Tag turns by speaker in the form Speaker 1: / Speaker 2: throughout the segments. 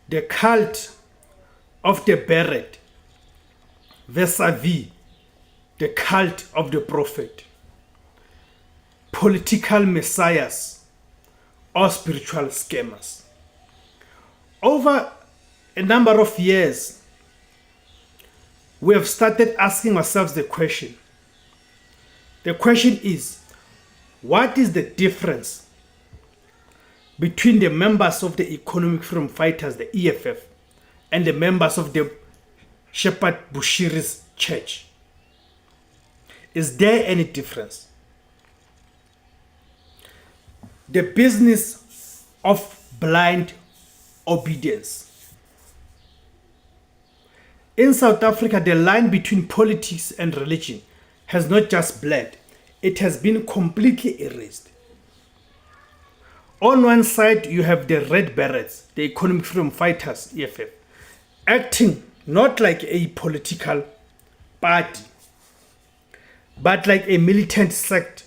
Speaker 1: the cult of the beret vis-a-vis the cult of the prophet, political messiahs or spiritual scammers. Over a number of years, we have started asking ourselves the question. The question is, what is the difference between the members of the Economic Freedom Fighters, the EFF, and the members of the Shepherd Bushiri's church? Is there any difference? The business of blind obedience. In South Africa, the line between politics and religion has not just blurred, it has been completely erased. On one side, you have the Red Berets, the Economic Freedom Fighters, EFF, acting not like a political party, but like a militant sect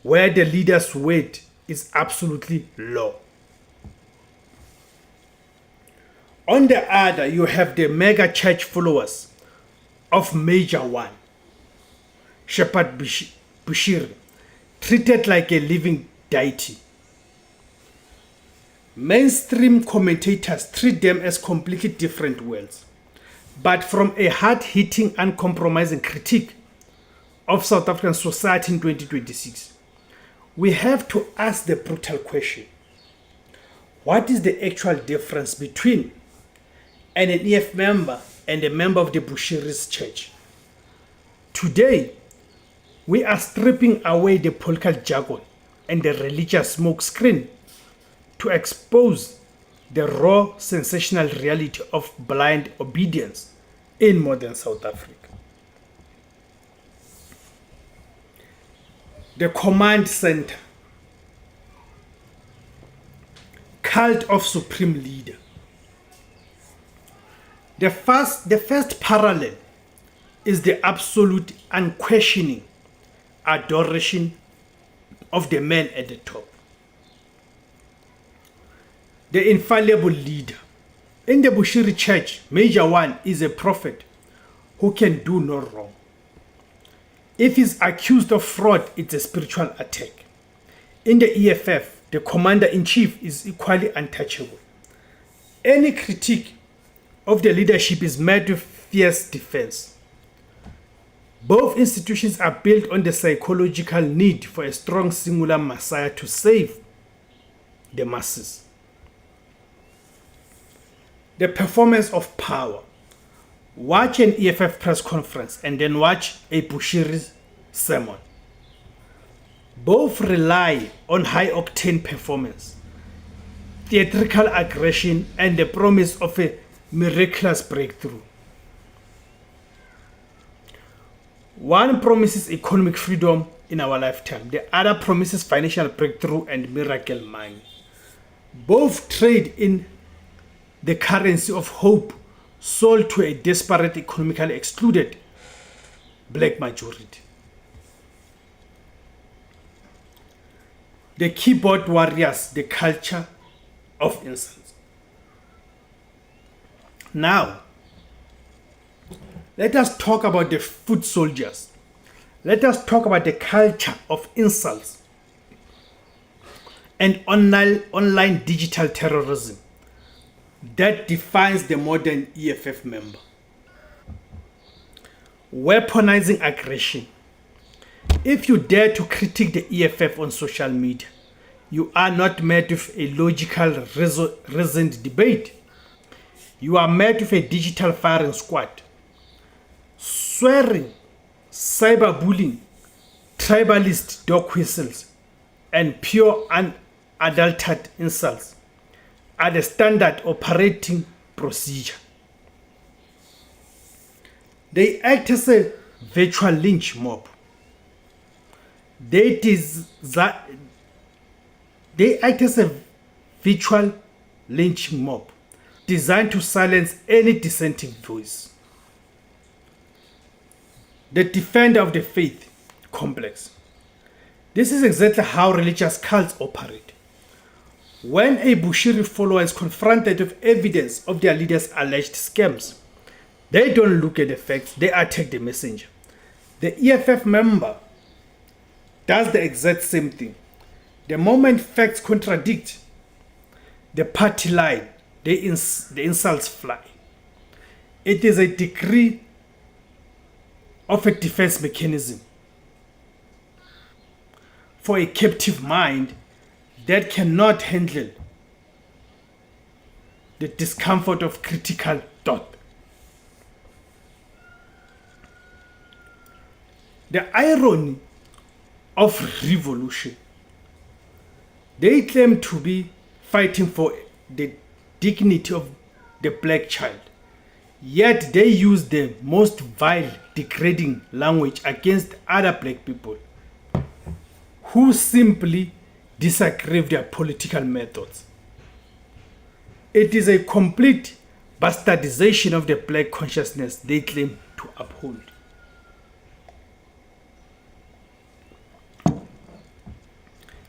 Speaker 1: where the leader's word is absolutely law. On the other, you have the mega church followers of Major One, Shepherd Bushiri, treated like a living deity. Mainstream commentators treat them as completely different worlds. But from a hard-hitting, uncompromising critique of South African society in 2026, we have to ask the brutal question: what is the actual difference between an EF member and a member of the Bushiri's church? Today, we are stripping away the political jargon and the religious smokescreen to expose the raw, sensational reality of blind obedience in modern South Africa. The command center, cult of supreme leader. The first parallel is the absolute, unquestioning adoration of the man at the top, the infallible leader. In the Bushiri church, Major One is a prophet who can do no wrong. If he's accused of fraud, it's a spiritual attack. In the EFF, the commander-in-chief is equally untouchable. Any critique of the leadership is met with fierce defense. Both institutions are built on the psychological need for a strong singular messiah to save the masses. The performance of power. Watch an EFF press conference and then watch a Bushiri sermon. Both rely on high-octane performance, theatrical aggression, and the promise of a miraculous breakthrough. One promises economic freedom in our lifetime. The other promises financial breakthrough and miracle money. Both trade in the currency of hope sold to a desperate, economically excluded black majority. The keyboard warriors, the culture of insults. Now, let us talk about the foot soldiers. Let us talk about the culture of insults and online digital terrorism that defines the modern EFF member. Weaponizing aggression. If you dare to critique the EFF on social media, you are not met with a logical, reasoned debate. You are met with a digital firing squad. Swearing, cyberbullying, tribalist dog whistles, and pure unadulterated insults are the standard operating procedure. They act as a virtual lynch mob. They act as a virtual lynch mob designed to silence any dissenting voice. The defender of the faith complex. This is exactly how religious cults operate. When a Bushiri follower is confronted with evidence of their leader's alleged scams, they don't look at the facts, they attack the messenger. The EFF member does the exact same thing. The moment facts contradict the party line, the insults fly. It is a degree of a defense mechanism for a captive mind that cannot handle the discomfort of critical thought. The irony of revolution. They claim to be fighting for the dignity of the black child, yet they use the most vile, degrading language against other black people who simply disagree with their political methods. It is a complete bastardization of the black consciousness they claim to uphold.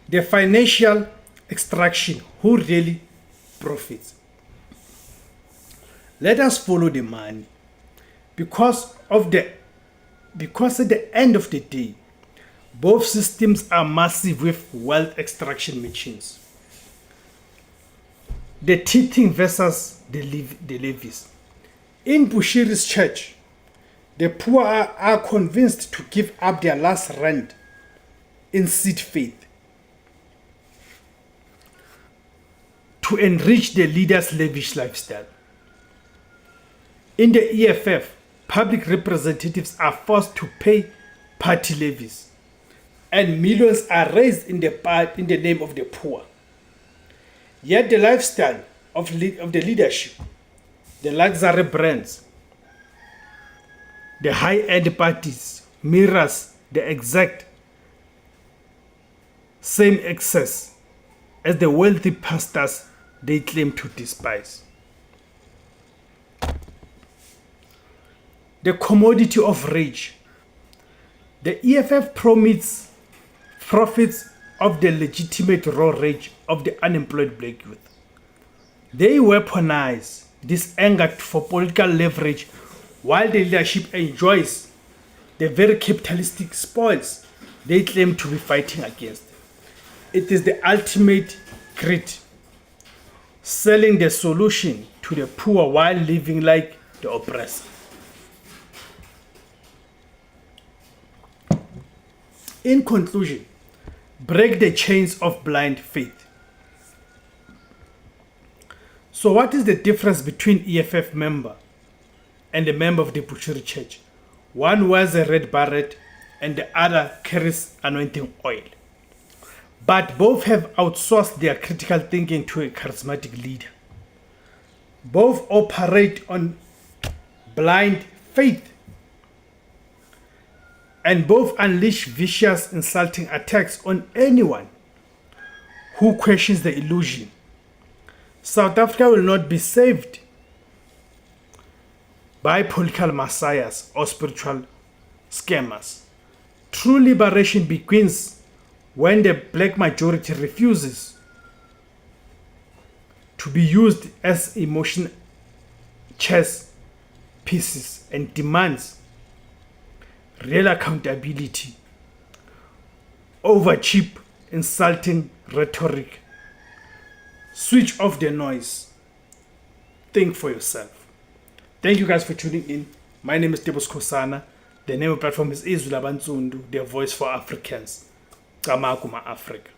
Speaker 1: The financial extraction, who really profits? Let us follow the money, because at the end of the day, both systems are massive with wealth extraction machines. The teething versus the levies. In Bushiri's church, the poor are convinced to give up their last rent in seed faith to enrich the leader's lavish lifestyle. In the EFF, public representatives are forced to pay party levies, and millions are raised in the name of the poor. Yet the lifestyle of the leadership, the luxury brands, the high-end parties mirrors the exact same excess as the wealthy pastors they claim to despise. The commodity of rage. The EFF profits of the legitimate raw rage of the unemployed black youth. They weaponize this anger for political leverage while the leadership enjoys the very capitalistic spoils they claim to be fighting against. It is the ultimate greed, selling the solution to the poor while living like the oppressor. In conclusion, break the chains of blind faith. So what is the difference between EFF member and a member of the Bushiri Church? One wears a red beret and the other carries anointing oil. But both have outsourced their critical thinking to a charismatic leader. Both operate on blind faith, and both unleash vicious, insulting attacks on anyone who questions the illusion. South Africa will not be saved by political messiahs or spiritual scammers. True liberation begins when the black majority refuses to be used as emotion chess pieces and demands real accountability over cheap, insulting rhetoric. Switch off the noise. Think for yourself. Thank you guys for tuning in. My name is Tebos Kosana. The name of the platform is Izwi Labansundu, the voice for Africans. Kamakuma Africa.